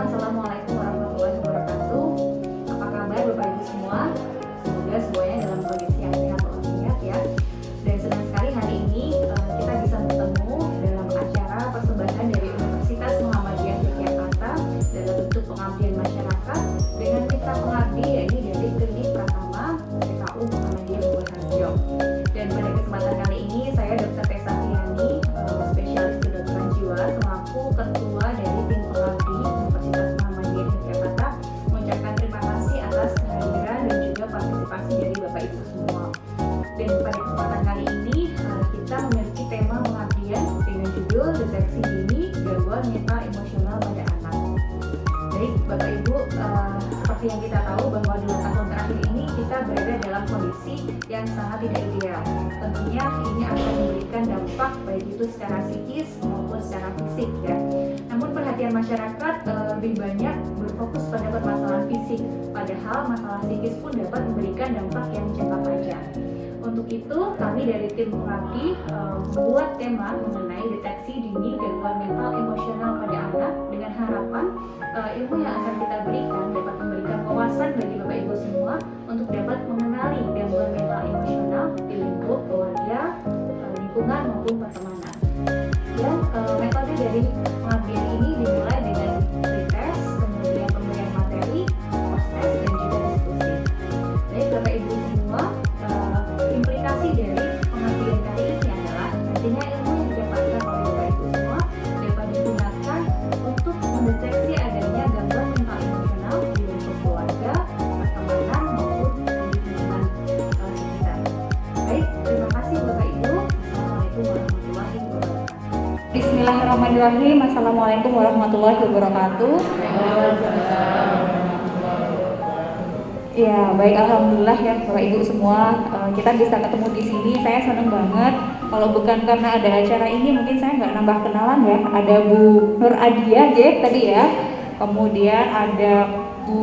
Assalamualaikum warahmatullahi wabarakatuh. Apa kabar Bapak Ibu semua? Semoga semuanya dalam kondisi yang sehat walafiat ya. Dan senang sekali hari ini kita bisa bertemu dalam acara persembahan dari Universitas Muhammadiyah Yogyakarta dalam bentuk pengabdian masyarakat dengan mitra pengabdi yaitu dari Klinik Pratama PKU Muhammadiyah Purwoharjo. Dan pada kesempatan kali ini saya Dr. Tessa Fiani, spesialis kedokteran jiwa selaku ketua dari tim pengabdi Universitas Muhammadiyah Yogyakarta mengucapkan terima kasih atas kehadiran dan juga partisipasi dari Bapak Ibu semua. Dan pada kesempatan kali ini kita memiliki tema pengabdian dengan judul deteksi dini gangguan mental emosional pada anak. Baik Bapak Ibu, seperti yang kita tahu bahwa 2 tahun terakhir ini kita berada dalam kondisi yang sangat tidak ideal. Tentunya ini akan memberikan dampak baik itu secara psikis maupun secara fisik ya. Namun perhatian masyarakat lebih banyak berfokus pada permasalahan fisik, padahal masalah psikis pun dapat memberikan dampak yang jangka panjang. Untuk itu, kami dari tim pengabdi membuat tema mengenai deteksi dini gangguan mental emosional pada anak dengan harapan ilmu yang akan kita berikan dapat memberikan wawasan bagi Bapak Ibu semua untuk dapat mengenali gangguan mental emosional di lingkup keluarga, lingkungan maupun pertemanan. Dan metode dari pengabdian ini dimulai dengan pretest, kemudian pemberian materi, post-test, dan juga diskusi. Baik Bapak Ibu semua, implikasi dari pengabdian kali ini adalah nantinya ilmu yang didapatkan oleh Bapak Ibu semua dapat digunakan untuk mendeteksi adanya gangguan mental emosional di lingkup keluarga, pertemanan maupun di lingkungan sekitar. Baik, terima kasih Bapak Ibu. Assalamualaikum warahmatullahi wabarakatuh. Bismillahirrahmanirrahim. Assalamualaikum warahmatullahi wabarakatuh. Ya, baik, alhamdulillah ya Bapak Ibu semua, kita bisa ketemu di sini. Saya senang banget. Kalau bukan karena ada acara ini, mungkin saya nggak nambah kenalan ya. Ada Bu Nur Adia, tadi ya. Kemudian ada Bu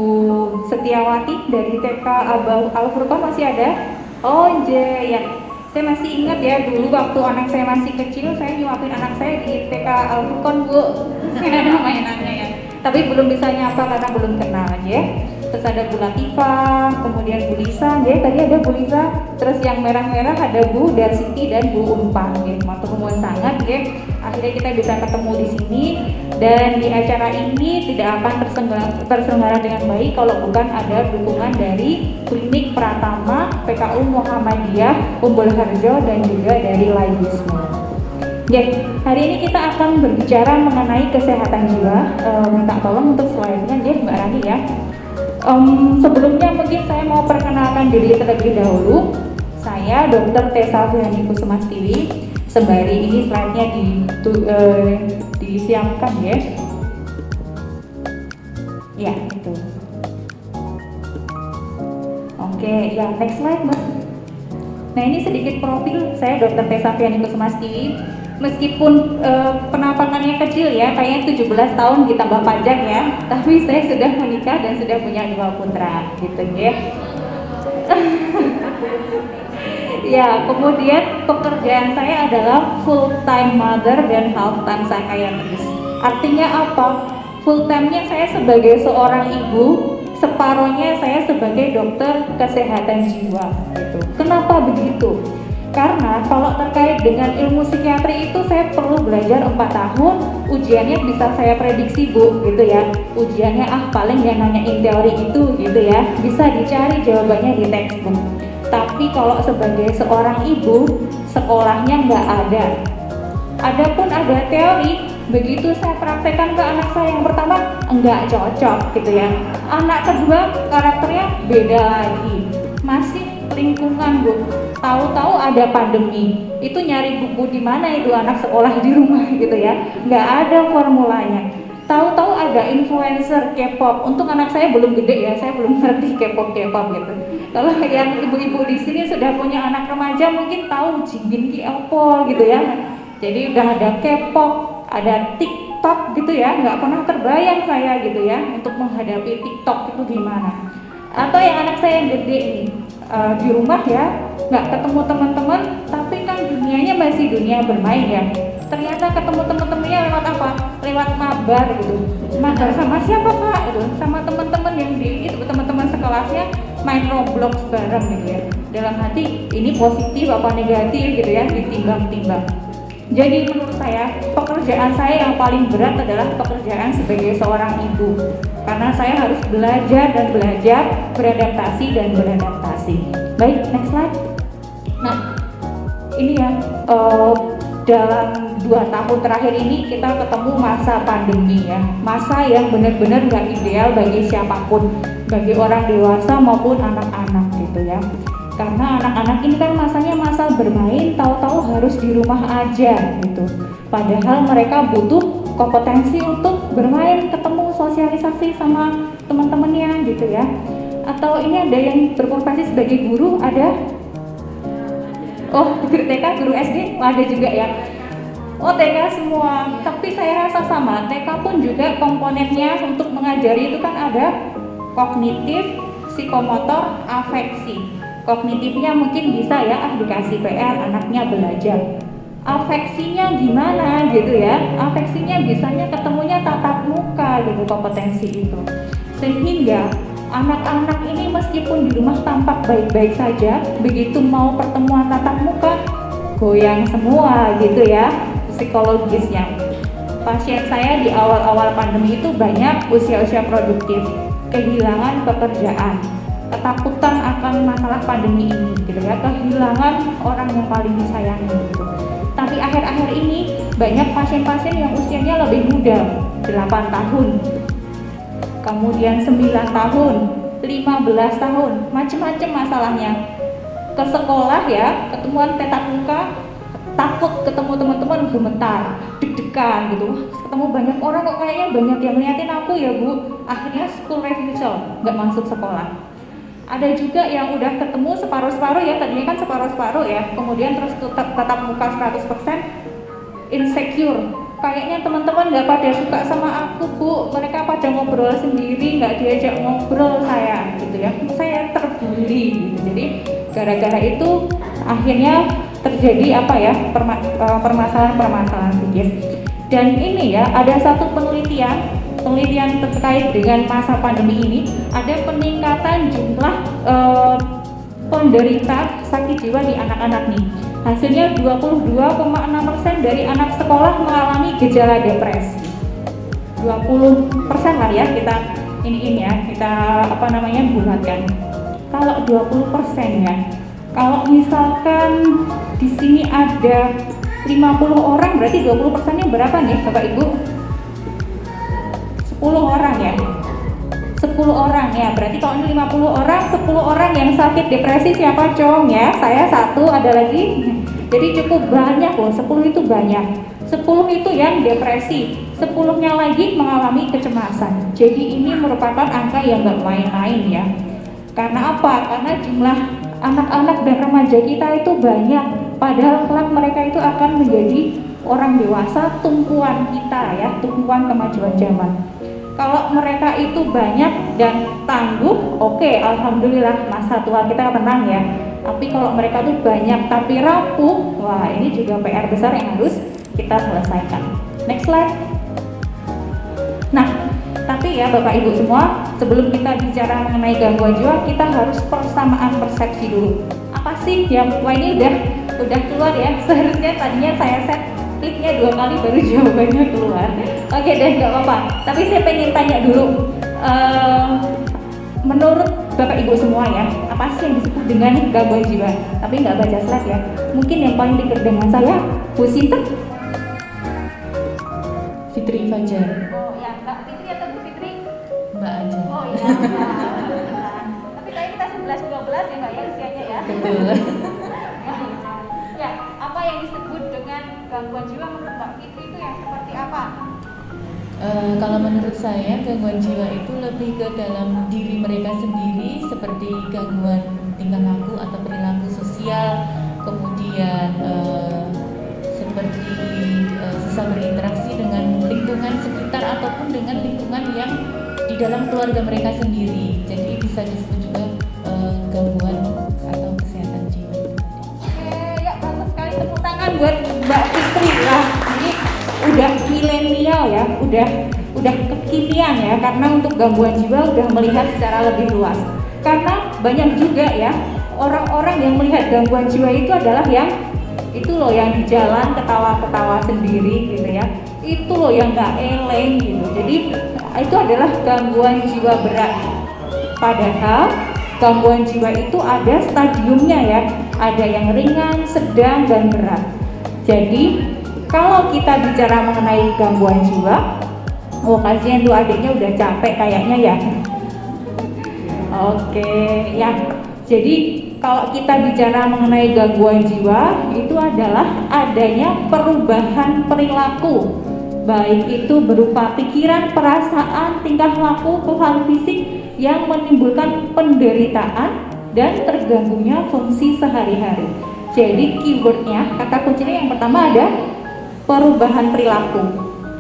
Setiawati dari TK Al Furqon masih ada. Oh, ya. Saya masih ingat ya dulu waktu anak saya masih kecil, saya nyuapin anak saya di TK Al Furqon, Bu. Ada mainannya ya. Tapi belum bisa nyapa karena belum kenal ya. Terus ada Bu Latifah, kemudian Bu Lisa, tadi ada Bu Lisa. Terus yang merah-merah ada Bu Darsiti dan Bu Umpang, matur nuwun sangat Akhirnya kita bisa ketemu di sini dan di acara ini tidak akan terselenggara dengan baik kalau bukan ada dukungan dari Klinik Pratama PKU Muhammadiyah Purwoharjo dan juga dari Laibisme. Hari ini kita akan berbicara mengenai kesehatan jiwa. Minta tolong untuk slide-nya Mbak Rani ya. Sebelumnya mungkin saya mau perkenalkan diri terlebih dahulu. Saya Dr. Tessa Fiani Kusumastiwi. Sembari ini slide-nya disiapkan ya. Ya, itu. Oke, ya next slide, Mbak. Nah, ini sedikit profil saya Dr. Tessa Fiani Kusumastiwi. Meskipun penampakannya kecil ya, kayaknya 17 tahun ditambah panjang ya, tapi saya sudah menikah dan sudah punya 2 putra gitu ya. Ya, kemudian pekerjaan saya adalah full time mother dan half time psychiatrist. Artinya apa? Full time-nya saya sebagai seorang ibu, separohnya saya sebagai dokter kesehatan jiwa gitu. Kenapa begitu? Karena kalau terkait dengan ilmu psikiatri itu saya perlu belajar 4 tahun, ujiannya bisa saya prediksi Bu gitu ya. Ujiannya paling yang nanyain teori itu gitu ya, bisa dicari jawabannya di textbook. Tapi kalau sebagai seorang ibu, sekolahnya nggak ada. Adapun ada teori, begitu saya praktekkan ke anak saya yang pertama nggak cocok gitu ya. Anak kedua karakternya beda lagi, masih lingkungan Bu. Tahu-tahu ada pandemi, itu nyari buku di mana itu anak sekolah di rumah gitu ya, nggak ada formulanya. Tahu-tahu ada influencer K-pop, untuk anak saya belum gede ya, saya belum ngerti K-pop gitu. Kalau yang ibu-ibu di sini sudah punya anak remaja mungkin tahu Jimin K-pop gitu ya. Jadi udah ada K-pop, ada TikTok gitu ya, nggak pernah terbayang saya gitu ya untuk menghadapi TikTok itu gimana. Atau yang anak saya yang gede nih, di rumah ya, nggak ketemu teman-teman, tapi kan dunianya masih dunia bermain ya. ternyata ketemu temen-temennya lewat apa? Lewat mabar gitu. Mabar sama siapa Kak? Gitu. Sama teman-teman yang di itu, teman-teman sekelasnya main Roblox bareng gitu ya. Dalam hati ini positif apa negatif gitu ya, ditimbang-timbang. Jadi menurut saya pekerjaan saya yang paling berat adalah pekerjaan sebagai seorang ibu, karena saya harus belajar dan belajar, beradaptasi dan beradaptasi. Baik, next slide. Nah, ini ya dalam 2 tahun terakhir ini kita ketemu masa pandemi ya, masa yang benar-benar nggak ideal bagi siapapun, bagi orang dewasa maupun anak-anak gitu ya. Karena anak-anak ini kan masanya masa bermain, tahu-tahu harus di rumah aja gitu. Padahal mereka butuh kompetensi untuk bermain, ketemu, sosialisasi sama teman-temannya gitu ya. Atau ini ada yang berprofesi sebagai guru, ada? Oh, guru TK, guru SD, ada juga ya. Oh, TK semua. Tapi saya rasa sama, TK pun juga komponennya untuk mengajari itu kan ada kognitif, psikomotor, afeksi. Kognitifnya mungkin bisa ya, dikasih PR, anaknya belajar. Afeksinya gimana gitu ya? Afeksinya bisanya ketemunya tatap muka gitu, kompetensi itu. Sehingga anak-anak ini meskipun di rumah tampak baik-baik saja, begitu mau pertemuan tatap muka, goyang semua gitu ya, psikologisnya. Pasien saya di awal-awal pandemi itu banyak usia-usia produktif, kehilangan pekerjaan, ketakutan akan masalah pandemi ini gitu ya, kehilangan orang yang paling disayangi gitu. Tapi akhir-akhir ini banyak pasien-pasien yang usianya lebih muda, 8 tahun, kemudian 9 tahun, 15 tahun, macam-macam masalahnya. Ke sekolah ya, ketemuan tatap muka, takut ketemu teman-teman, gemetar, deg-degan gitu. Ketemu banyak orang kok kayaknya banyak yang ngeliatin aku ya Bu. Akhirnya school refusal, nggak masuk sekolah. Ada juga yang udah ketemu separuh-separuh ya, tadinya kan separuh-separuh ya, kemudian terus tatap muka 100%, insecure. Kayaknya teman-teman nggak pada suka sama aku Bu, mereka pada ngobrol sendiri, nggak diajak ngobrol saya gitu ya, saya terbully gitu. Jadi gara-gara itu akhirnya terjadi apa ya, permasalahan-permasalahan psikis. Dan ini ya, ada satu penelitian terkait dengan masa pandemi ini, ada peningkatan jumlah penderita sakit jiwa di anak-anak nih. Hasilnya 22,6% dari anak sekolah mengalami gejala depresi. 20% lah ya kita ini ya, kita bulatkan. Kalau 20% ya, kalau misalkan di sini ada 50 orang, berarti 20%-nya berapa nih Bapak Ibu? 10 orang ya. 10 orang ya, berarti kalau ini 50 orang, 10 orang yang sakit depresi siapa Cong ya? Saya satu, ada lagi. Jadi cukup banyak loh, 10 itu banyak. 10 itu yang depresi, 10-nya lagi mengalami kecemasan. Jadi ini merupakan angka yang gak main-main ya. Karena apa? Karena jumlah anak-anak dan remaja kita itu banyak, padahal kelak mereka itu akan menjadi orang dewasa, tumpuan kita ya, tumpuan kemajuan zaman. Kalau mereka itu banyak dan tangguh, oke, alhamdulillah masa tua kita tenang ya. Tapi kalau mereka tuh banyak tapi rapuh, wah ini juga PR besar yang harus kita selesaikan. Next slide. Nah, tapi ya Bapak Ibu semua, sebelum kita bicara mengenai gangguan jiwa, kita harus persamaan persepsi dulu. Apa sih yang, wah ini udah keluar ya, seharusnya tadinya saya set kliknya 2 kali baru jawabannya keluar. Oke deh, nggak apa-apa. Tapi saya pengen tanya dulu, menurut Bapak Ibu semua ya, apa sih yang disebut dengan gangguan jiwa? Tapi nggak baca slide ya. Mungkin yang paling dekat dengan saya, Bu Sinta. Fitri Fajar. Oh ya, Mbak Fitri atau Bu Fitri? Mbak aja. Oh iya. Tapi kayaknya kita 11-12 ya Mbak ya usianya ya. Betul. Ya, apa yang disebut dengan gangguan jiwa menurut Mbak Fitri itu yang seperti apa? Kalau menurut saya gangguan jiwa itu lebih ke dalam diri mereka sendiri, seperti gangguan tingkah laku atau perilaku sosial, kemudian seperti susah berinteraksi dengan lingkungan sekitar ataupun dengan lingkungan yang di dalam keluarga mereka sendiri. Jadi bisa disebut juga gangguan atau kesehatan jiwa. Oke, ya bagus sekali, tepuk tangan buat Mbak Fitri lah. Ini ya, udah kekinian ya, karena untuk gangguan jiwa udah melihat secara lebih luas. Karena banyak juga ya orang-orang yang melihat gangguan jiwa itu adalah yang itu loh yang di jalan ketawa-ketawa sendiri gitu ya, itu loh yang nggak eleng gitu. Jadi itu adalah gangguan jiwa berat. Padahal gangguan jiwa itu ada stadiumnya ya, ada yang ringan, sedang, dan berat. Jadi kalau kita bicara mengenai gangguan jiwa, kasihan tuh adiknya udah capek kayaknya ya. Oke ya, jadi kalau kita bicara mengenai gangguan jiwa, itu adalah adanya perubahan perilaku, baik itu berupa pikiran, perasaan, tingkah laku, keluhan fisik yang menimbulkan penderitaan dan terganggunya fungsi sehari-hari. Jadi keywordnya, kata kuncinya yang pertama ada perubahan perilaku.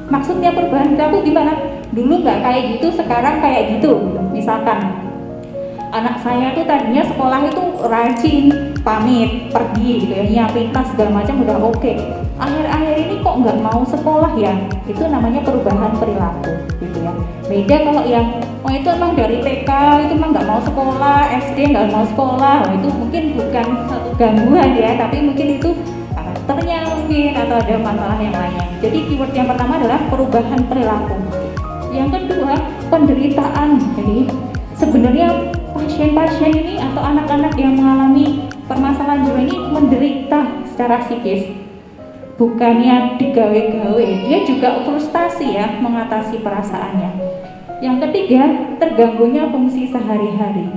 Maksudnya perubahan perilaku gimana? Dulu nggak kayak gitu, sekarang kayak gitu. Misalkan anak saya tuh tadinya sekolah itu rajin, pamit, pergi gitu ya, nyiapin tas segala macam udah oke. Akhir-akhir ini kok nggak mau sekolah ya? Itu namanya perubahan perilaku gitu ya. Beda kalau yang itu emang dari TK itu emang nggak mau sekolah, SD nggak mau sekolah, itu mungkin bukan satu gangguan ya, tapi mungkin itu karakternya mungkin atau ada masalah yang lainnya. Jadi keyword yang pertama adalah perubahan perilaku. Yang kedua, penderitaan. Jadi sebenarnya pasien-pasien ini atau anak-anak yang mengalami permasalahan jiwa ini menderita secara psikis, bukannya digawe-gawe, dia juga frustasi ya mengatasi perasaannya. Yang ketiga, terganggunya fungsi sehari-hari.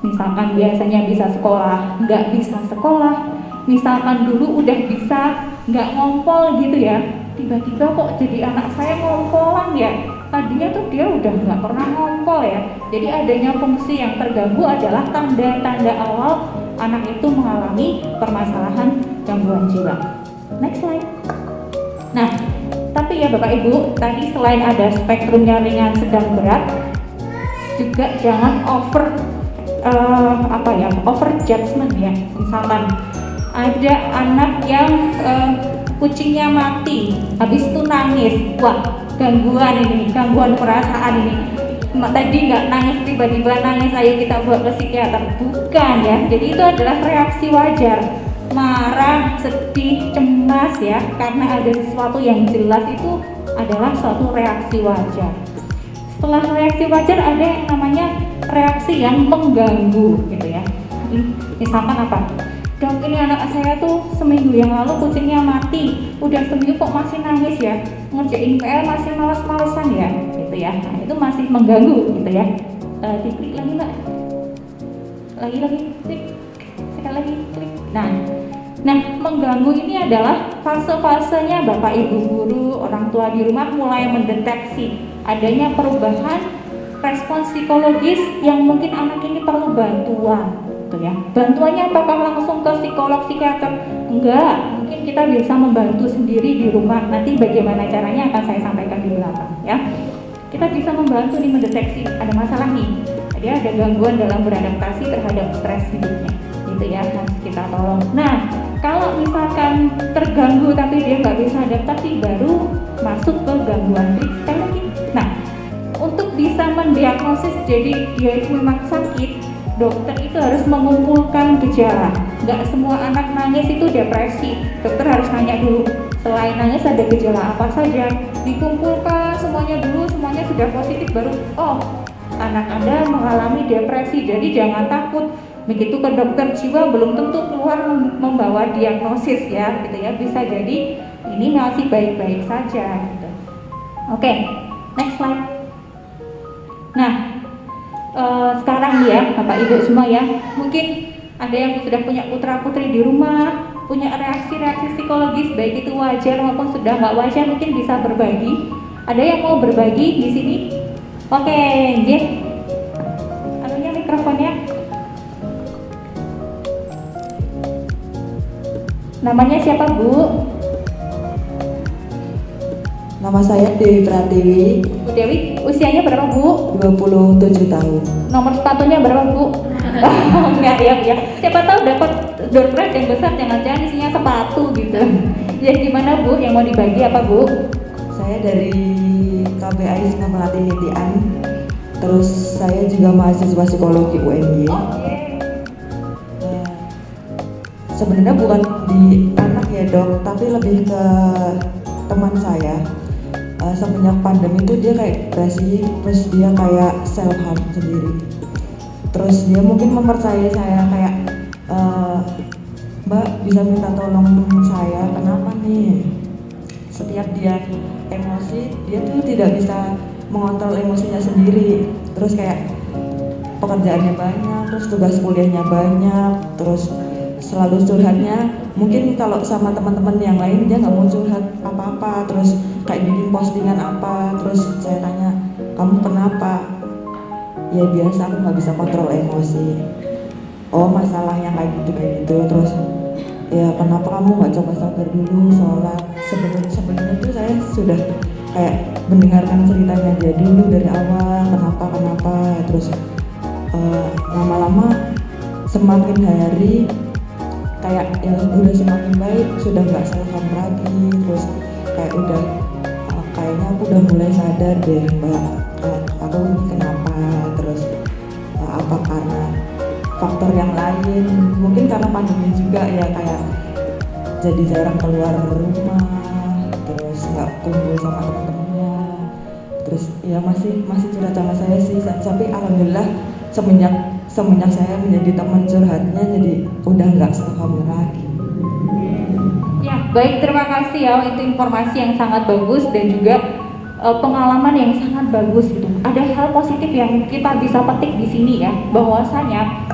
Misalkan biasanya bisa sekolah, nggak bisa sekolah. Misalkan dulu udah bisa nggak ngompol gitu ya, tiba-tiba kok jadi anak saya ngompolan ya. Tadinya tuh dia udah nggak pernah ngompol ya. Jadi adanya fungsi yang terganggu adalah tanda-tanda awal anak itu mengalami permasalahan gangguan jiwa. Next slide. Nah, tapi ya Bapak Ibu, tadi selain ada spektrumnya ringan, sedang, berat, juga jangan over judgment ya. Misalkan ada anak yang kucingnya mati, habis itu nangis, wah gangguan ini, gangguan perasaan ini. Tadi nggak nangis, tiba-tiba nangis, ayo kita bawa ke psikiater. Bukan ya, jadi itu adalah reaksi wajar. Marah, sedih, cemas ya, karena ada sesuatu yang jelas itu adalah suatu reaksi wajar. Setelah reaksi wajar ada yang namanya reaksi yang mengganggu gitu ya. Misalkan apa? Dok, ini anak saya tuh seminggu yang lalu kucingnya mati, udah seminggu kok masih nangis ya, ngerjain PR masih males-malesan ya, gitu ya. Nah, itu masih mengganggu gitu ya. Diklik lagi Mbak, lagi klik, sekali lagi klik. Nah, mengganggu ini adalah fase-fasenya Bapak Ibu guru, orang tua di rumah mulai mendeteksi adanya perubahan respons psikologis yang mungkin anak ini perlu bantuan. Ya. Bantuannya apakah langsung ke psikolog, psikiater? Enggak, mungkin kita bisa membantu sendiri di rumah. Nanti bagaimana caranya akan saya sampaikan di belakang ya. Kita bisa membantu nih mendeteksi ada masalah nih, dia ada gangguan dalam beradaptasi terhadap stres hidupnya gitu ya, harus kita tolong. Nah, kalau misalkan terganggu tapi dia nggak bisa adaptasi, baru masuk ke gangguan sekali lagi. Nah, untuk bisa mendiagnosis jadi dia itu memang sakit, dokter itu harus mengumpulkan gejala. Nggak semua anak nangis itu depresi. Dokter harus nanya dulu, selain nangis ada gejala apa saja. Dikumpulkan semuanya dulu, semuanya sudah positif baru, oh anak Anda mengalami depresi. Jadi jangan takut. Begitu ke dokter jiwa belum tentu keluar membawa diagnosis ya, gitu ya. Bisa jadi ini masih baik-baik saja. Gitu. Oke, next slide. Nah, sekarang ya Bapak Ibu semua ya, mungkin ada yang sudah punya putra putri di rumah, punya reaksi-reaksi psikologis baik itu wajar maupun sudah nggak wajar, mungkin bisa berbagi. Ada yang mau berbagi di sini? Oke, nggih. Anunya mikrofonnya. Namanya siapa Bu? Nama saya Dewi Pratiwi. Bu Dewi, usianya berapa Bu? 27 tahun. Nomor sepatunya berapa Bu? Enggak ya. Siapa tahu dapat door prize yang besar, jangan-jangan isinya sepatu gitu. Ya gimana Bu? Yang mau dibagi apa Bu? Saya dari KBI Singa Melati Nitian. Terus saya juga mahasiswa psikologi UNY. Sebenarnya bukan di anak ya dok, tapi lebih ke teman saya. Semenjak pandemi itu dia kayak depresi, terus dia kayak self harm sendiri. Terus dia mungkin mempercayai saya kayak, Mbak bisa minta tolong saya, kenapa nih? Setiap dia emosi, dia tuh tidak bisa mengontrol emosinya sendiri. Terus kayak pekerjaannya banyak, terus tugas kuliahnya banyak, terus selalu curhatnya. Mungkin kalau sama teman-teman yang lain dia nggak mau curhat apa-apa, terus kayak bikin postingan apa. Terus saya tanya, kamu kenapa? Ya biasa, aku nggak bisa kontrol emosi. Oh masalah yang kayak gitu. Terus ya kenapa kamu nggak coba sabar dulu sholat? Sebenarnya tuh saya sudah kayak mendengarkan ceritanya dia dulu dari awal, kenapa. Terus lama-lama semakin hari kayak ya udah semakin baik, sudah nggak self harm lagi. Terus kayak udah kayaknya aku udah mulai sadar deh Mbak, aku ini kenapa. Terus apa karena faktor yang lain, mungkin karena pandemi juga ya, kayak jadi jarang keluar rumah, terus nggak kumpul sama teman-temannya. Terus ya masih curhat sama saya sih, tapi alhamdulillah semenjak saya menjadi teman curhatnya, jadi udah nggak self harm lagi. Ya, baik, terima kasih ya, itu informasi yang sangat bagus dan juga pengalaman yang sangat bagus gitu. Ada hal positif yang kita bisa petik di sini ya, bahwasanya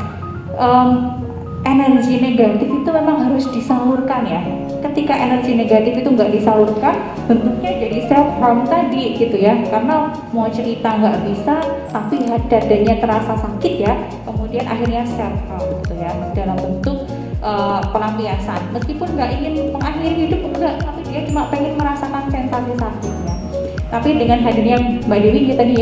energi negatif itu memang harus disalurkan ya. Ketika energi negatif itu nggak disalurkan, bentuknya jadi self harm tadi gitu ya. Karena mau cerita nggak bisa, tapi dadanya terasa sakit ya. Kemudian akhirnya self harm gitu ya, dalam bentuk pelampiasan. Meskipun nggak ingin mengakhiri hidup enggak, tapi dia cuma pengen merasakan sensasi sakitnya. Tapi dengan hadirnya Mbak Dewi gitu tadi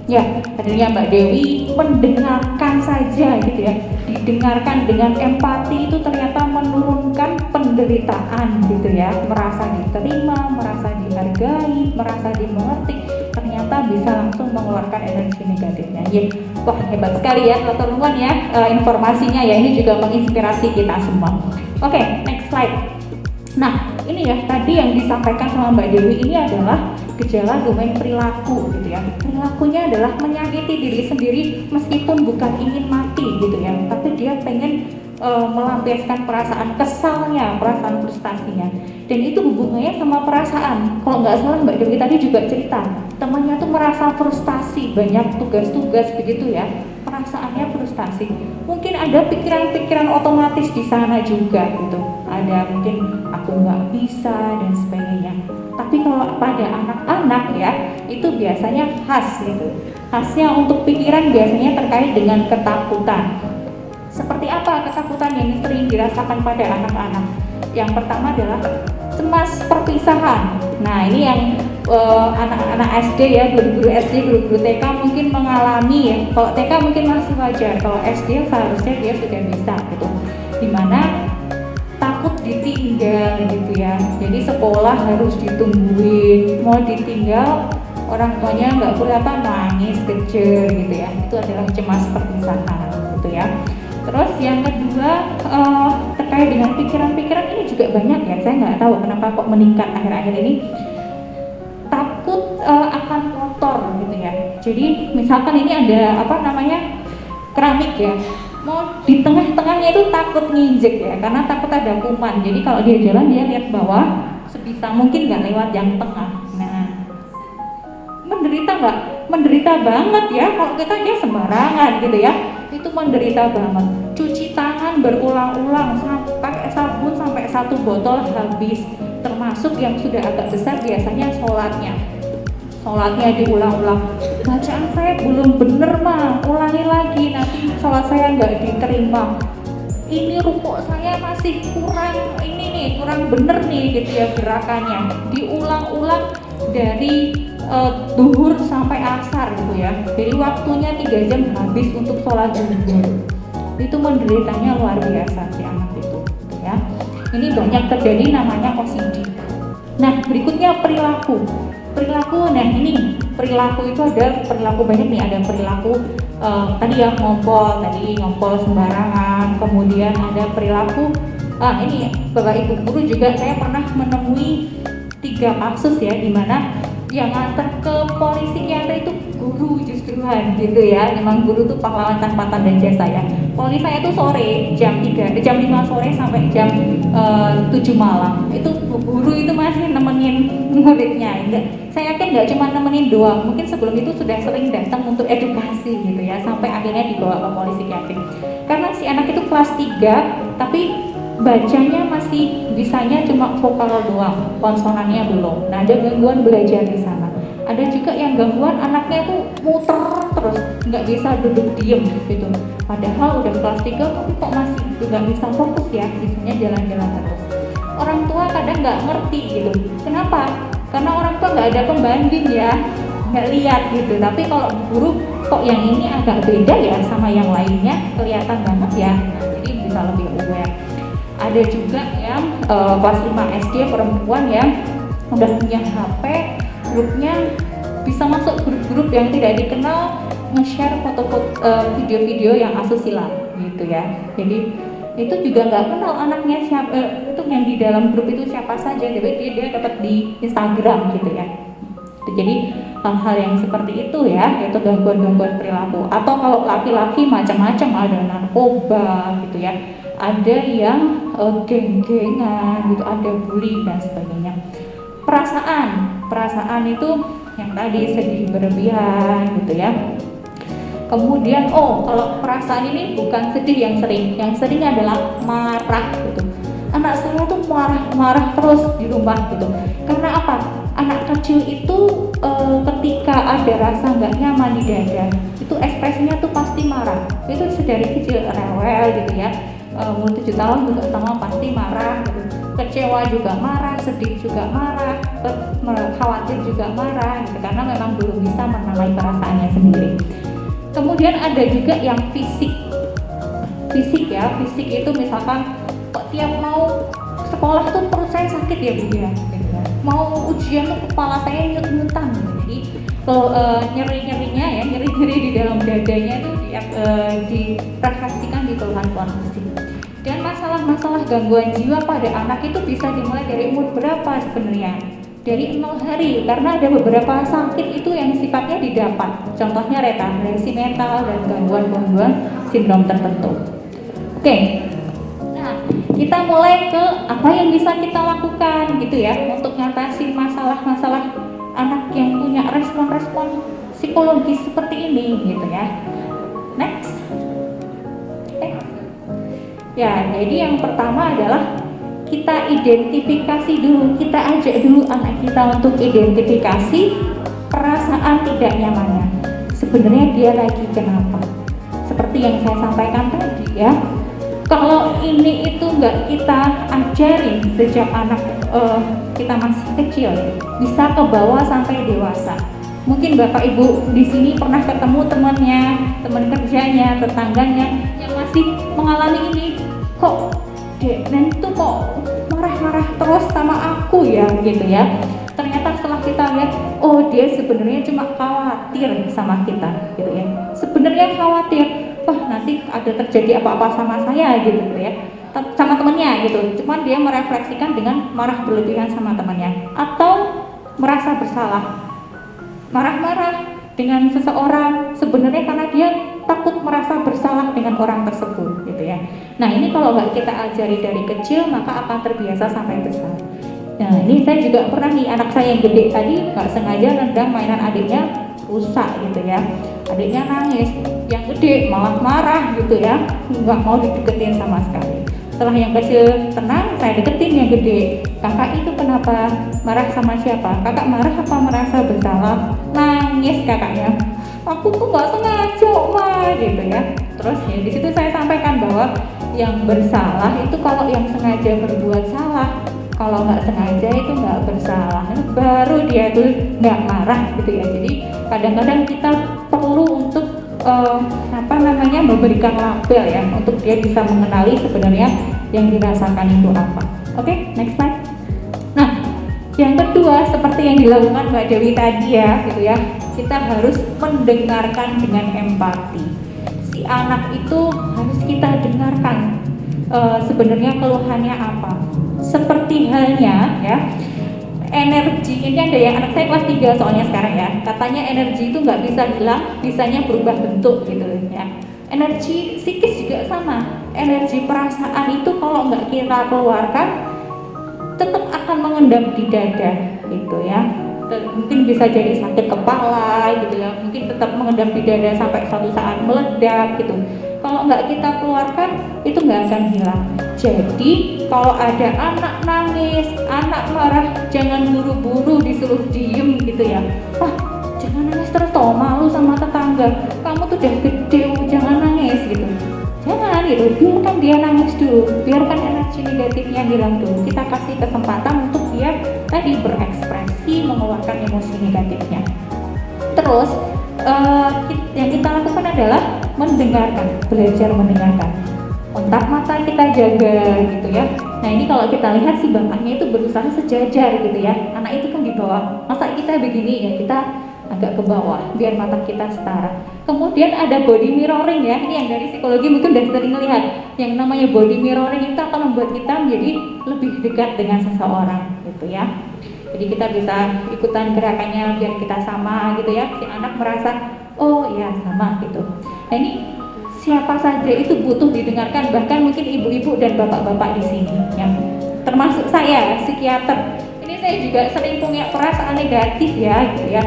ya hadirnya Mbak Dewi mendengarkan saja gitu ya, didengarkan dengan empati itu ternyata menurunkan penderitaan gitu ya, merasa diterima, merasa dihargai, merasa dimengerti, ternyata bisa langsung mengeluarkan energi negatifnya. Wah hebat sekali ya Dr. Numan ya, informasinya ya, ini juga menginspirasi kita semua. Oke, next slide. Nah ini ya tadi yang disampaikan sama Mbak Dewi ini adalah gejala domain perilaku gitu ya. Perilakunya adalah menyakiti diri sendiri meskipun bukan ingin mati gitu ya, tapi dia pengen melampiaskan perasaan kesalnya, perasaan frustasinya, dan itu hubungannya sama perasaan. Kalau nggak salah Mbak Dewi tadi juga cerita temannya tuh merasa frustasi, banyak tugas-tugas begitu ya, perasaannya frustasi. Mungkin ada pikiran-pikiran otomatis di sana juga gitu, ada mungkin aku nggak bisa dan sebagainya. Tapi kalau pada anak-anak ya, itu biasanya khas gitu. Khasnya untuk pikiran biasanya terkait dengan ketakutan. Seperti apa ketakutan yang sering dirasakan pada anak-anak? Yang pertama adalah cemas perpisahan. Nah ini yang anak-anak SD ya, guru-guru SD, guru-guru TK mungkin mengalami ya. Kalau TK mungkin masih wajar, kalau SD seharusnya dia sudah bisa gitu. Dimana takut ditinggal gitu ya, jadi sekolah harus ditungguin, mau ditinggal orang tuanya nggak kelihatan nangis kejer gitu ya, itu adalah cemas perpisahan gitu ya. Terus yang kedua terkait dengan pikiran-pikiran ini juga banyak ya, saya nggak tahu kenapa kok meningkat akhir-akhir ini, takut akan kotor gitu ya. Jadi misalkan ini ada keramik ya, mau di tengah-tengahnya itu takut nginjek ya, karena takut ada kuman. Jadi kalau dia jalan dia lihat bawah, sebisa mungkin nggak lewat yang tengah. Nah, menderita nggak? Menderita banget ya. Kalau kita dia sembarangan gitu ya, itu menderita banget. Cuci tangan berulang-ulang pakai sabun sampai 1 botol habis. Termasuk yang sudah agak besar biasanya sholatnya diulang-ulang. Bacaan saya belum bener mah, ulangi lagi, nanti sholat saya nggak diterima. Ini rukuk saya masih kurang bener nih gitu ya, gerakannya diulang-ulang dari duhur sampai asar gitu ya. Jadi waktunya 3 jam habis untuk sholat duhur. Itu menderitanya luar biasa si anak itu gitu ya. Ini banyak terjadi, namanya OCD. Nah berikutnya perilaku. Perilaku, nah ini perilaku itu ada perilaku banyak nih, ada perilaku tadi ya ngompol sembarangan, kemudian ada perilaku ini Bapak Ibu guru juga saya pernah menemui 3 kasus ya, di mana yang nganter ke polisi yang itu guru justruan gitu ya. Memang guru tuh pahlawan tanpa tanda jasa ya. Polisi saya tuh sore jam 5 sore sampai jam 7 malam. Itu guru itu masih nemenin muridnya. Saya yakin nggak cuma nemenin doang, mungkin sebelum itu sudah sering datang untuk edukasi gitu ya, sampai akhirnya dibawa ke polisi yakin. Karena si anak itu kelas 3 tapi bacanya masih bisanya cuma vokal doang, konsonannya belum. Nah, ada gangguan belajar di sana. Ada juga yang gangguan anaknya tuh muter terus, nggak bisa duduk diem gitu. Padahal udah kelas 3 tapi kok masih nggak bisa fokus ya, bisanya jalan-jalan terus. Orang tua kadang nggak ngerti gitu. Kenapa? Karena orang tua nggak ada pembanding ya, nggak lihat gitu. Tapi kalau guru kok yang ini agak beda ya sama yang lainnya, kelihatan banget ya. Nah, jadi bisa lebih aware. Ada juga yang kelas 5 SD perempuan yang udah punya HP, grupnya bisa masuk grup-grup yang tidak dikenal, nge-share foto-foto video-video yang asusila gitu ya. Jadi itu juga nggak kenal anaknya siapa, itu yang di dalam grup itu siapa saja, tapi dia dapat di Instagram gitu ya. Jadi hal-hal yang seperti itu ya, yaitu gangguan-gangguan perilaku. Atau kalau laki-laki macam-macam, ada narkoba gitu ya, ada yang geng-gengan gitu, ada bully dan sebagainya. Perasaan itu yang tadi sedih berlebihan gitu ya. Kemudian kalau perasaan ini bukan sedih yang sering adalah marah gitu. Anak saya tuh marah terus di rumah gitu. Karena apa? Anak kecil itu ketika ada rasa nggak nyaman di dada, itu ekspresinya tuh pasti marah. Itu sedari kecil rewel gitu ya. Umur 7 tahun juga sama pasti marah gitu. Kecewa juga marah, sedih juga marah, khawatir juga marah gitu, karena memang belum bisa menamai perasaannya sendiri. Kemudian ada juga yang fisik ya, fisik itu misalkan kok tiap mau sekolah tuh perut saya sakit ya Bu ya, gitu ya. Mau ujian tuh kepala saya nyut-nyutan gitu. Jadi kalau nyeri-nyerinya ya, nyeri-nyeri di dalam dadanya itu direaksikan di keluhan fisik. Dan masalah-masalah gangguan jiwa pada anak itu bisa dimulai dari umur berapa sebenarnya? Dari 0 hari, karena ada beberapa sakit itu yang sifatnya didapat. Contohnya retardasi mental dan gangguan-gangguan sindrom tertentu. Oke. Nah, kita mulai ke apa yang bisa kita lakukan gitu ya untuk mengatasi masalah-masalah anak yang punya respon-respon psikologis seperti ini gitu ya. Next. Ya, jadi yang pertama adalah kita identifikasi dulu, kita ajak dulu anak kita untuk identifikasi perasaan tidak nyamannya. Sebenarnya dia lagi kenapa? Seperti yang saya sampaikan tadi ya. Kalau ini itu nggak kita ajarin sejak anak kita masih kecil, bisa ke bawah sampai dewasa. Mungkin Bapak Ibu di sini pernah ketemu temannya, teman kerjanya, tetangganya yang masih mengalami ini. Kok Dek, Nen tuh kok marah-marah terus sama aku ya gitu ya. Ternyata setelah kita lihat, dia sebenarnya cuma khawatir sama kita gitu ya. Sebenarnya khawatir, nanti ada terjadi apa-apa sama saya gitu ya, sama temennya gitu. Cuman dia merefleksikan dengan marah berlebihan sama temannya, atau merasa bersalah, marah-marah dengan seseorang sebenarnya karena dia takut merasa bersalah dengan orang tersebut gitu ya. Nah ini kalau nggak kita ajari dari kecil maka akan terbiasa sampai besar. Nah ini saya juga pernah nih, anak saya yang gede tadi nggak sengaja nendang mainan adiknya, rusak gitu ya. Adiknya nangis, yang gede malah marah gitu ya, nggak mau dideketin sama sekali. Setelah yang kecil tenang, saya deketin yang gede. Kakak itu kenapa marah sama siapa? Kakak marah apa merasa bersalah? Nangis kakaknya. Aku tuh nggak sengaja mah gitu ya. Terus ya di situ saya sampaikan bahwa yang bersalah itu kalau yang sengaja berbuat salah, kalau nggak sengaja itu nggak bersalah. Baru dia tuh nggak marah gitu ya. Jadi kadang-kadang kita perlu untuk memberikan label ya, untuk dia bisa mengenali sebenarnya yang dirasakan itu apa. Oke, next slide. Nah, yang kedua kedua, seperti yang dilakukan Mbak Dewi tadi ya, gitu ya, kita harus mendengarkan dengan empati. Si anak itu harus kita dengarkan sebenarnya keluhannya apa. Seperti halnya ya, energi, ini ada yang anak saya kelas 3 soalnya sekarang ya, katanya energi itu nggak bisa hilang, bisanya berubah bentuk gitu ya. Energi psikis juga sama, energi perasaan itu kalau nggak kita keluarkan tetap akan mengendap di dada gitu ya. Mungkin bisa jadi sakit kepala gitu ya, mungkin tetap mengendap di dada sampai suatu saat meledak gitu. Kalau nggak kita keluarkan itu nggak akan hilang. Jadi kalau ada anak nangis, anak marah, jangan buru-buru disuruh diem gitu ya. Wah, jangan nangis terus toh, malu sama tetangga, kamu tuh udah gede, jangan nangis gitu. Jangan gitu, biarkan dia nangis dulu, biarkan energi negatifnya hilang dulu. Kita kasih kesempatan untuk dia tadi berekspresi, mengeluarkan emosi negatifnya. Terus yang kita lakukan adalah mendengarkan, belajar mendengarkan. Kontak mata kita jaga gitu ya. Nah ini kalau kita lihat si bapaknya itu berusaha sejajar gitu ya. Anak itu kan di bawah, masa kita begini ya, kita agak ke bawah biar mata kita setara. Kemudian ada body mirroring ya, ini yang dari psikologi mungkin udah sering melihat. Yang namanya body mirroring itu akan membuat kita menjadi lebih dekat dengan seseorang gitu ya. Jadi kita bisa ikutan gerakannya biar kita sama gitu ya. Si anak merasa oh ya sama gitu. Nah ini siapa saja itu butuh didengarkan, bahkan mungkin ibu-ibu dan bapak-bapak di sini ya. Termasuk saya psikiater. Ini saya juga sering punya perasaan negatif ya gitu ya.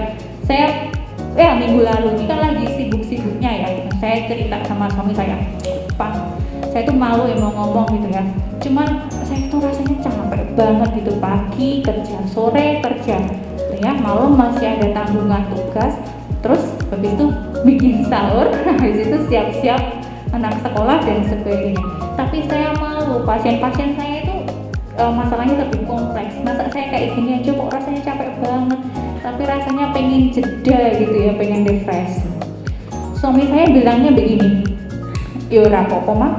Saya minggu lalu ini kan lagi sibuk-sibuknya ya, saya cerita sama suami saya, Pak, saya tuh malu ya mau ngomong gitu ya, cuman saya tuh rasanya capek banget gitu, pagi kerja, sore kerja gitu ya, malam masih ada tanggungan tugas, terus habis itu bikin sahur, habis itu siap-siap anak sekolah dan sebagainya. Tapi saya malu, pasien-pasien saya itu masalahnya lebih kompleks. Masa saya kayak gini aja kok rasanya capek banget, tapi rasanya pengen jeda gitu ya, pengen refresh. Suami saya bilangnya begini, yo ora apa-apa mah,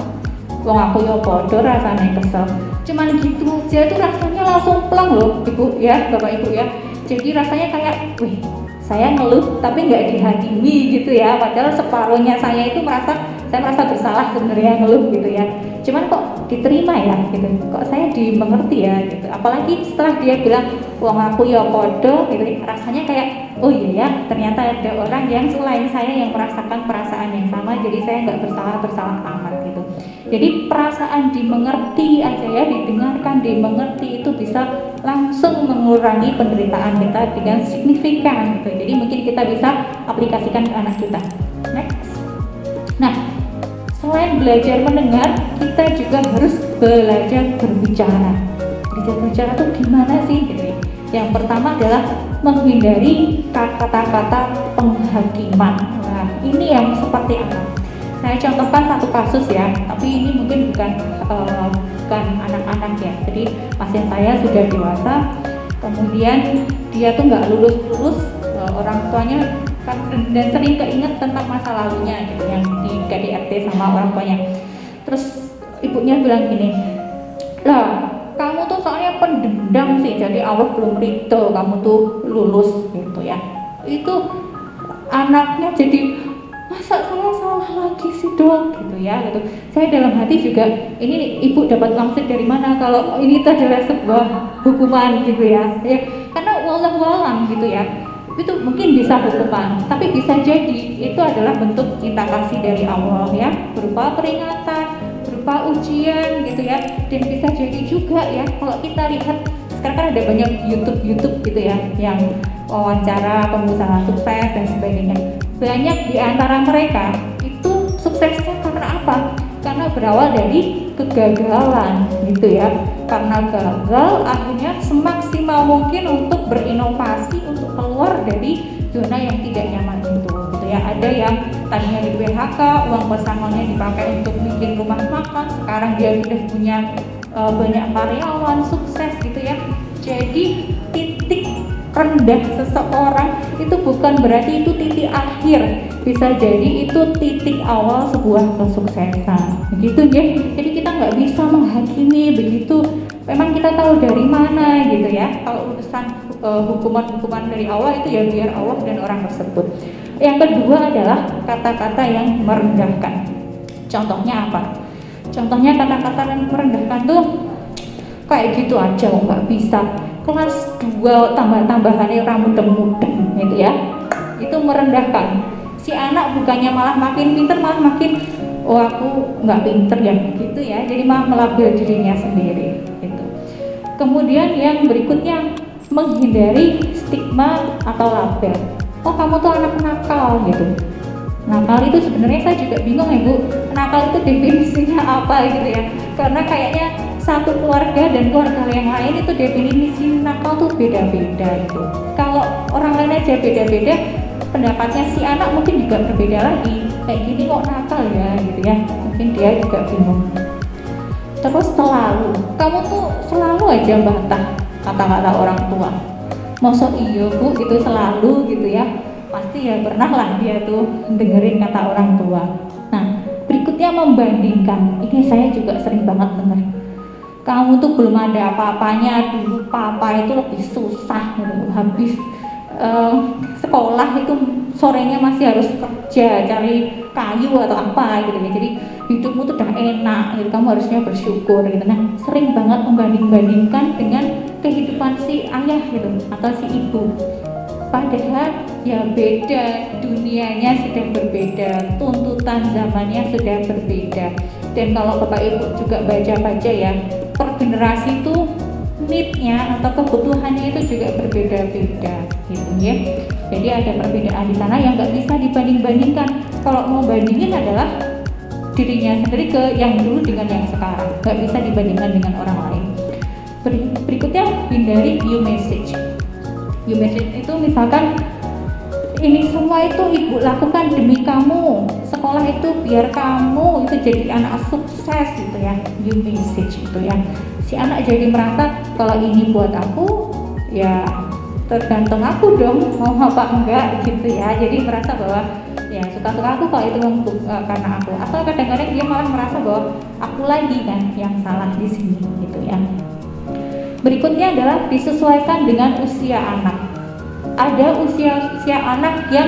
wong aku yo podo rasanya kesel. Cuman gitu aja tuh rasanya langsung plong loh ibu ya, bapak ibu ya. Jadi rasanya kayak, wih, saya ngeluh tapi nggak dihakimi gitu ya. Padahal separuhnya saya itu saya merasa bersalah sebenarnya ngeluh gitu ya. Cuman kok diterima ya gitu, kok saya dimengerti ya gitu. Apalagi setelah dia bilang wong aku ya podo gitu, rasanya kayak oh iya ya, ternyata ada orang yang selain saya yang merasakan perasaan yang sama, jadi saya nggak bersalah amat gitu. Jadi perasaan dimengerti aja ya, didengarkan, dimengerti itu bisa langsung mengurangi penderitaan kita dengan signifikan gitu. Jadi mungkin kita bisa aplikasikan ke anak kita. Next. Nah, selain belajar mendengar, kita juga harus belajar berbicara. Belajar berbicara tuh gimana sih gitu ya? Yang pertama adalah menghindari kata-kata penghakiman. Nah, ini yang seperti apa? Saya contohkan satu kasus ya, tapi ini mungkin bukan anak-anak ya. Jadi pasien saya sudah dewasa, kemudian dia tuh nggak lulus, orang tuanya kan, dan sering keinget tentang masa lalunya gitu yang di KDRT sama orang tuanya. Terus ibunya bilang gini, lah kamu tuh soalnya pendendam sih, jadi Allah belum ridho kamu tuh lulus gitu ya. Itu anaknya jadi masa saya salah lagi sih dok gitu ya gitu. Saya dalam hati juga, ini ibu dapat maksud dari mana kalau ini adalah sebuah hukuman gitu ya, karena wallahualam gitu ya, itu mungkin bisa hukuman, tapi bisa jadi itu adalah bentuk cinta kasih dari Allah ya, berupa peringatan, berupa ujian gitu ya. Dan bisa jadi juga ya, kalau kita lihat sekarang kan ada banyak YouTube gitu ya yang wawancara pengusaha sukses dan sebagainya. Banyak di antara mereka itu suksesnya karena apa? Karena berawal dari kegagalan gitu ya. Karena gagal akhirnya semaksimal mungkin untuk berinovasi, untuk keluar dari zona yang tidak nyaman itu gitu ya. Ada yang tadinya di PHK, uang pesangonnya dipakai untuk bikin rumah makan, sekarang dia sudah punya banyak karyawan, sukses gitu ya. Jadi titik rendah seseorang itu bukan berarti itu titik akhir, bisa jadi itu titik awal sebuah kesuksesan begitu ya. Jadi kita nggak bisa menghakimi begitu, memang kita tahu dari mana gitu ya. Kalau urusan hukuman-hukuman dari Allah itu ya biar Allah dan orang tersebut. Yang kedua adalah kata-kata yang merendahkan. Contohnya apa? Contohnya kata-kata yang merendahkan tuh kayak gitu aja nggak bisa, kelas 2 tambah-tambahannya orang mudeng-mudeng gitu ya, itu merendahkan. Si anak bukannya malah makin pinter, malah makin oh aku nggak pinter ya gitu ya, jadi malah melabel dirinya sendiri gitu. Kemudian yang berikutnya, menghindari stigma atau label. Oh kamu tuh anak nakal gitu. Nakal itu sebenarnya saya juga bingung ya Bu, nakal itu definisinya apa gitu ya, karena kayaknya satu keluarga dan keluarga yang lain itu definisi nakal tuh beda-beda gitu. Kalau orang lain aja beda-beda, pendapatnya si anak mungkin juga berbeda lagi, kayak gini kok nakal ya gitu ya, mungkin dia juga bingung. Terus selalu, kamu tuh selalu aja bantah kata-kata orang tua. Masa iya Bu gitu selalu gitu ya, pasti ya pernah lah dia tuh dengerin kata orang tua. Nah berikutnya membandingkan, ini saya juga sering banget dengar. Kamu tuh belum ada apa-apanya, dulu papa itu lebih susah gitu. Habis sekolah itu sorenya masih harus kerja cari kayu atau apa gitu ya, jadi hidupmu tuh udah enak gitu, kamu harusnya bersyukur gitu. Nah sering banget membanding-bandingkan dengan kehidupan si ayah gitu atau si ibu, padahal ya beda, dunianya sudah berbeda, tuntutan zamannya sudah berbeda. Dan kalau Bapak Ibu juga baca-baca ya, per generasi itu need-nya atau kebutuhannya itu juga berbeda-beda gitu ya. Jadi ada perbedaan di sana yang nggak bisa dibanding-bandingkan. Kalau mau bandingin adalah dirinya sendiri ke yang dulu dengan yang sekarang, nggak bisa dibandingkan dengan orang lain. Berikutnya, hindari you message. You message itu misalkan, ini semua itu ibu lakukan demi kamu, sekolah itu biar kamu itu jadi anak sukses gitu ya, you message itu ya. Si anak jadi merasa kalau ini buat aku ya tergantung aku dong mau apa enggak gitu ya, jadi merasa bahwa ya suka-suka aku kalau itu karena aku, atau kadang-kadang dia malah merasa bahwa aku lagi kan yang salah di sini gitu ya. Berikutnya adalah disesuaikan dengan usia anak. Ada usia anak yang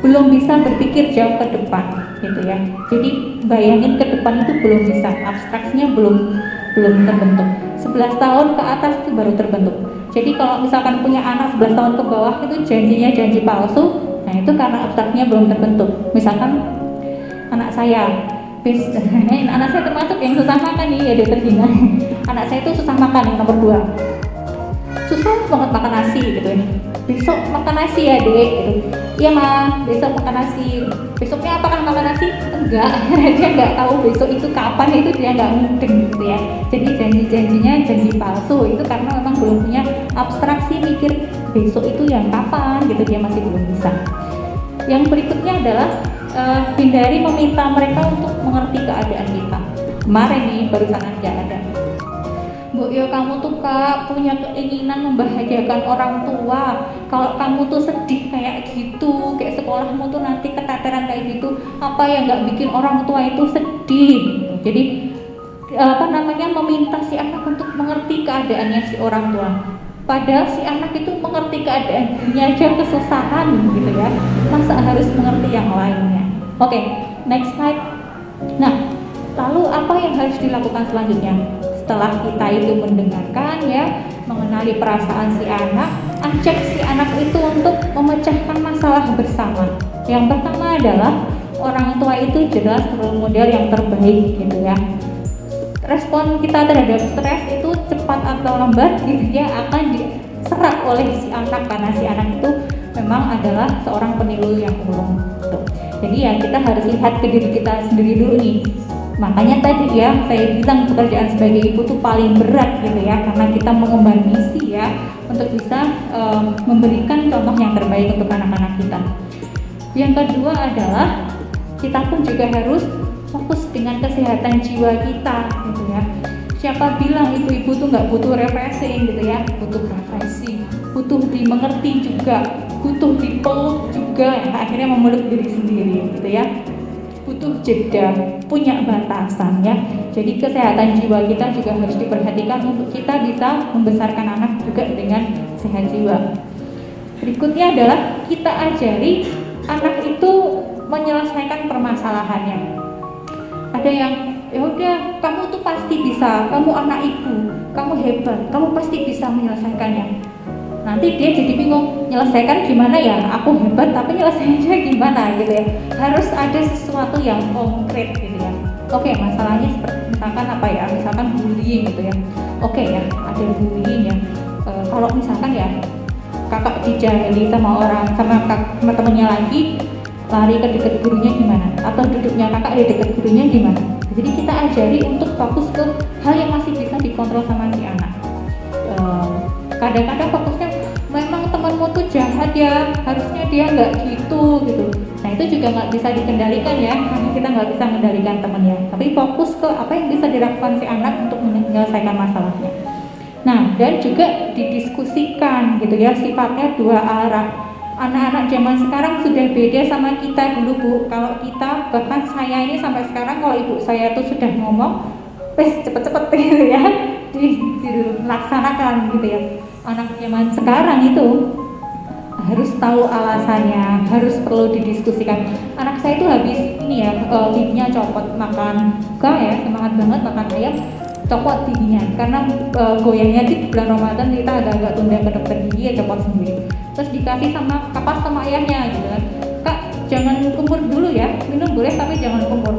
belum bisa berpikir jauh ke depan gitu ya, jadi bayangin ke depan itu belum bisa, abstraksinya belum terbentuk. 11 tahun ke atas itu baru terbentuk. Jadi kalau misalkan punya anak 11 tahun ke bawah itu janjinya janji palsu, nah itu karena abstraksinya belum terbentuk. Misalkan anak saya, anak saya termasuk yang susah makan nih ya, dia terhina. Anak saya itu susah makan, yang nomor 2 susah banget makan nasi gitu ya. Besok makan nasi ya dek gitu. Iya ma, besok makan nasi. Besoknya apakah makan nasi? Enggak, dia nggak tahu besok itu kapan, itu dia nggak mudeng gitu ya. Jadi janji-janjinya janji palsu, itu karena memang belum punya abstraksi mikir besok itu yang kapan gitu, dia masih belum bisa. Yang berikutnya adalah hindari meminta mereka untuk mengerti keadaan kita. Kemarin nih barusan aja ada, Bu, ya kamu tuh Kak punya keinginan membahagiakan orang tua. Kalau kamu tuh sedih kayak gitu, kayak sekolahmu tuh nanti keteteran kayak gitu, apa yang nggak bikin orang tua itu sedih? Jadi meminta si anak untuk mengerti keadaannya si orang tua. Padahal si anak itu mengerti keadaan dirinya aja kesusahan gitu ya. Masa harus mengerti yang lainnya? Oke, next slide. Nah, lalu apa yang harus dilakukan selanjutnya? Setelah kita itu mendengarkan ya, mengenali perasaan si anak, ajak si anak itu untuk memecahkan masalah bersama. Yang pertama adalah orang tua itu jelas role model yang terbaik gitu ya. Respon kita terhadap stres itu cepat atau lambat gitu ya akan diserap oleh si anak, karena si anak itu memang adalah seorang peniru yang ulung gitu. Jadi ya kita harus lihat ke diri kita sendiri dulu nih. Makanya tadi ya saya bilang pekerjaan sebagai ibu tuh paling berat gitu ya, karena kita mengemban misi ya untuk bisa memberikan contoh yang terbaik untuk anak-anak kita. Yang kedua adalah kita pun juga harus fokus dengan kesehatan jiwa kita gitu ya. Siapa bilang ibu-ibu tuh nggak butuh refreshing gitu ya, butuh refreshing, butuh dimengerti juga, butuh dipeluk juga, yang akhirnya memeluk diri sendiri gitu ya. Butuh butuh jeda, punya batasan ya. Jadi kesehatan jiwa kita juga harus diperhatikan untuk kita bisa membesarkan anak juga dengan sehat jiwa. Berikutnya adalah kita ajari anak itu menyelesaikan permasalahannya. Ada yang ya udah, kamu tuh pasti bisa, kamu anak ibu, kamu hebat, kamu pasti bisa menyelesaikannya. Nanti dia jadi bingung, menyelesaikan gimana ya? Aku hebat tapi nyelesainya gimana gitu ya. Harus ada sesuatu yang konkret gitu ya. Oke, masalahnya seperti misalkan apa ya? Misalkan bullying gitu ya. Oke ya, ada bullying ya. Kalau misalkan ya kakak dijahili sama orang, sama temennya lagi, lari ke dekat gurunya gimana? Atau duduknya kakak di dekat gurunya gimana? Jadi kita ajari untuk fokus ke hal yang masih bisa dikontrol sama si anak. Kadang-kadang fokusnya memang temanmu tuh jahat ya, harusnya dia nggak gitu. Nah itu juga nggak bisa dikendalikan ya, karena kita nggak bisa mengendalikan temannya. Tapi fokus ke apa yang bisa dilakukan si anak untuk menyelesaikan masalahnya. Nah dan juga didiskusikan gitu ya, sifatnya dua arah. Anak-anak zaman sekarang sudah beda sama kita dulu Bu. Kalau kita, bahkan saya ini sampai sekarang kalau ibu saya tuh sudah ngomong, cepet-cepet gitu ya, dilaksanakan gitu ya. Anak zaman sekarang itu harus tahu alasannya, harus perlu didiskusikan. Anak saya itu habis ini ya, linknya copot makan ya, semangat banget makan ayam, copot giginya karena goyangnya di bulan Ramadan kita agak-agak tunda ke dokter gigi ya, copot sendiri. Terus dikasih sama kapas sama ayahnya gitu kan, Kak jangan kumur dulu ya, minum boleh tapi jangan kumur.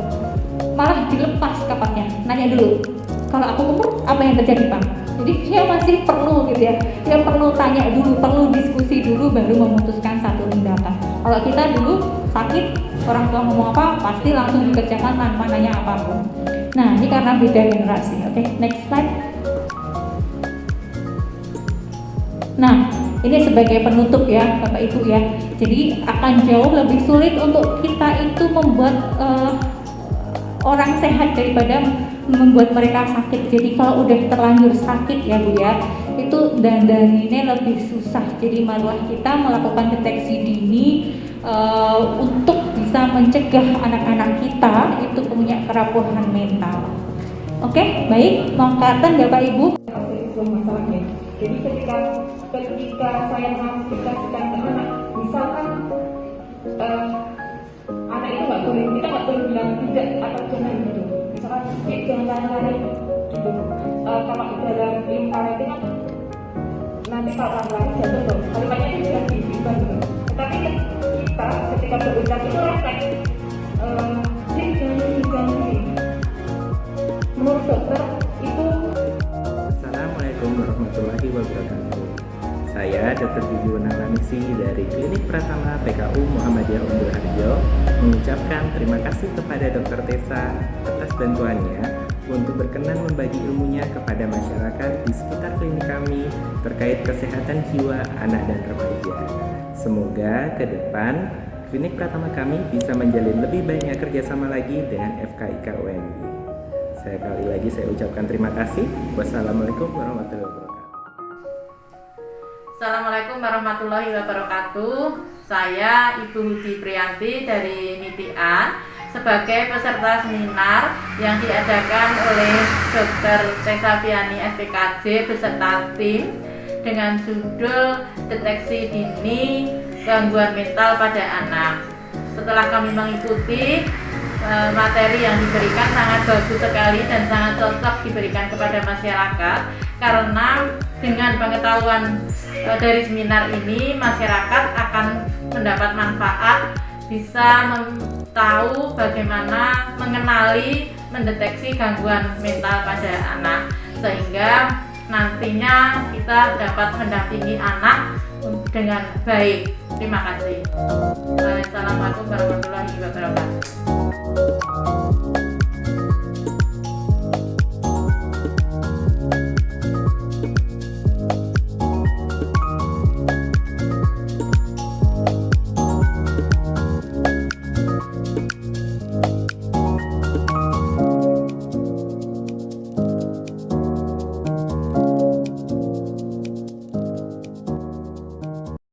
Malah dilepas kapasnya, nanya dulu, kalau aku kumur apa yang terjadi Pak? Jadi dia masih perlu gitu ya, dia perlu tanya dulu, perlu diskusi dulu baru memutuskan satu tindakan. Kalau kita dulu sakit, orang tua ngomong apa pasti langsung dikerjakan tanpa nanya apapun. Nah ini karena beda generasi. Oke, next slide. Nah ini sebagai penutup ya Bapak Ibu ya, jadi akan jauh lebih sulit untuk kita itu membuat orang sehat daripada membuat mereka sakit. Jadi kalau udah terlanjur sakit ya Bu ya, itu dandaninnya lebih susah. Jadi malah kita melakukan deteksi dini untuk bisa mencegah anak-anak kita itu punya kerapuhan mental. Oke, baik, mengatakan Bapak Ibu. Masalahnya. Jadi ketika saya mengaplikasikan ke anak, misalkan anak itu nggak boleh, kita nggak boleh bilang tidak atau jangan gitu. Misalkan jangan lari-lari gitu. Kalau dalam ilmu parenting kan nanti kalau lari jatuh dong, kalimatnya itu sudah diubah gitu. Tetapi kita ketika berucap itu refleks, jangan. Menurut dokter itu. Assalamualaikum warahmatullahi wabarakatuh. Saya Dr. Gigi Wenanglanisi dari Klinik Pratama PKU Muhammadiyah Unggul Harjo mengucapkan terima kasih kepada Dr. Tessa atas bantuannya untuk berkenan membagi ilmunya kepada masyarakat di sekitar klinik kami terkait kesehatan jiwa anak dan remaja. Semoga ke depan Klinik Pratama kami bisa menjalin lebih banyak kerjasama lagi dengan FKIK UNY. Sekali lagi saya ucapkan terima kasih. Wassalamualaikum warahmatullahi wabarakatuh. Assalamualaikum warahmatullahi wabarakatuh. Saya Ibu Hudi Priyanti dari MITIAN sebagai peserta seminar yang diadakan oleh Dr. Tessa Fiani SPKJ beserta tim dengan judul Deteksi Dini Gangguan Mental pada Anak. Setelah kami mengikuti materi yang diberikan sangat bagus sekali dan sangat cocok diberikan kepada masyarakat, karena dengan pengetahuan dari seminar ini masyarakat akan mendapat manfaat, bisa tahu bagaimana mengenali, mendeteksi gangguan mental pada anak, sehingga nantinya kita dapat mendampingi anak dengan baik. Terima kasih. Assalamualaikum warahmatullahi wabarakatuh.